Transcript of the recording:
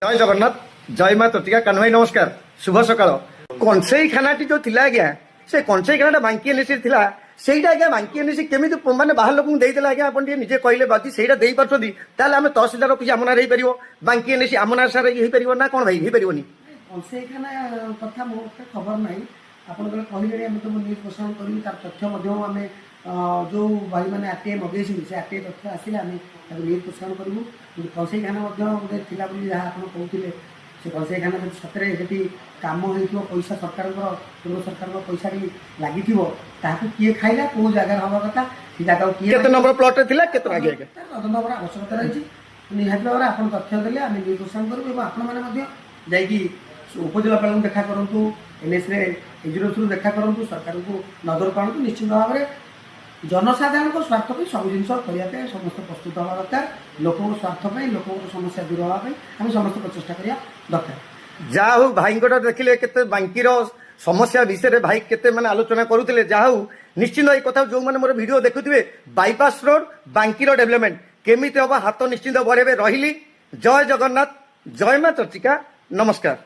जय जगन्नाथ जय माँ तृतीया कान्ह भाई नमस्कार शुभ सकाळ कंसेई खानाटी जो थिला आज्ञा से कंसेई खानाटा बांकी एनएसी थिला ସେଇଟା ଆଜ୍ଞା ବାଙ୍କି ଏନଏସି କେମିତି ମାନେ ବାହାର ଲୋକଙ୍କୁ ଦେଇଦେଲେ ଆଜ୍ଞା ଆପଣ ଟିକେ ନିଜେ କହିଲେ ବାକି ସେଇଟା ଦେଇପାରୁଛନ୍ତି ତାହେଲେ ଆମେ ତହସିଲଦାର ଅଫିସ ଆମ ନାଁରେ ହେଇପାରିବ ବାଙ୍କି ଏନଏସି ଆମ ନାଁ ସାର୍ ହେଇପାରିବ ନା କ'ଣ ଭାଇ ହେଇପାରିବନି? ସେଇখানে কথা ମୋ ଖବର ନାହିଁ ଆପଣ ଯେତେବେଳେ କହିଲେ ଆମେ ତ ନ୍ୟୁଜ୍ ପ୍ରସାରଣ କରିବୁ ତାର ତଥ୍ୟ ମଧ୍ୟ ଆମେ ଯେଉଁ ଭାଇମାନେ ଆର୍ଟିଆଇ ମଗେଇଛନ୍ତି ସେ ଆର୍ଟିଆଇ ତଥ୍ୟ ଆସିଲେ ଆମେ ତାକୁ ନ୍ୟୁଜ୍ ପ୍ରସାରଣ କରିବୁ। କଂସେଇଖାନା ମଧ୍ୟ ଗୋଟେ ଥିଲା ବୋଲି ଯାହା ଆପଣ କହୁଥିଲେ ସେ କଂସେଇଖାନା ଯଦି ସତରେ ସେଠି କାମ ହେଇଥିବ ପଇସା ସରକାରଙ୍କର କେନ୍ଦ୍ର ସରକାରଙ୍କ ପଇସାଟି ଲାଗିଥିବ ତାହାକୁ କିଏ ଖାଇଲା କେଉଁ ଜାଗାରେ ହେବା କଥା ସେ ଜାଗାକୁ କିଏ କେତେ ନମ୍ବର ପ୍ଲଟରେ ଥିଲା କେତେ ଆଜ୍ଞା ତଦନ୍ତ ହେବାର ଆବଶ୍ୟକତା ରହିଛି। ନିହାତି ଭାବରେ ଆପଣ ତଥ୍ୟ ଦେଲେ ଆମେ ନ୍ୟୁଜ୍ ପ୍ରସାରଣ କରିବୁ ଏବଂ ଆପଣମାନେ ମଧ୍ୟ ଯାଇକି ଉପଜିଲ୍ଲାପାଳଙ୍କୁ ଦେଖା କରନ୍ତୁ ଏନ୍ଏସ୍ରେ ଏକ୍ଜିକ୍ୟୁଟିଭ୍ରୁ ଦେଖା କରନ୍ତୁ ସରକାରଙ୍କୁ ନଜରକୁ ଆଣନ୍ତୁ। ନିଶ୍ଚିତ ଭାବରେ ଜନସାଧାରଣଙ୍କ ସ୍ୱାର୍ଥ ପାଇଁ ସବୁ ଜିନିଷ କରିବା ପାଇଁ ସମସ୍ତେ ପ୍ରସ୍ତୁତ ହେବା ଦରକାର। ଲୋକଙ୍କ ସ୍ୱାର୍ଥ ପାଇଁ ଲୋକଙ୍କର ସମସ୍ୟା ଦୂର ହେବା ପାଇଁ ଆମେ ସମସ୍ତେ ପ୍ରଚେଷ୍ଟା କରିବା ଦରକାର। ଯାହା ହଉ ଭାଇଙ୍କଟା ଦେଖିଲେ କେତେ ବାଙ୍କିର ସମସ୍ୟା ବିଷୟରେ ଭାଇ କେତେ ମାନେ ଆଲୋଚନା କରୁଥିଲେ। ଯାହା ହଉ ନିଶ୍ଚିତ ଏଇ କଥା ଯୋଉମାନେ ମୋର ଭିଡ଼ିଓ ଦେଖୁଥିବେ ବାଇପାସ୍ ରୋଡ ବାଙ୍କିର ଡେଭଲପମେଣ୍ଟ କେମିତି ହବ ହାତ ନିଶ୍ଚିତ ବଢ଼େଇବେ। ରହିଲି ଜୟ ଜଗନ୍ନାଥ ଜୟ ମା ଚର୍ଚ୍ଚିକା ନମସ୍କାର।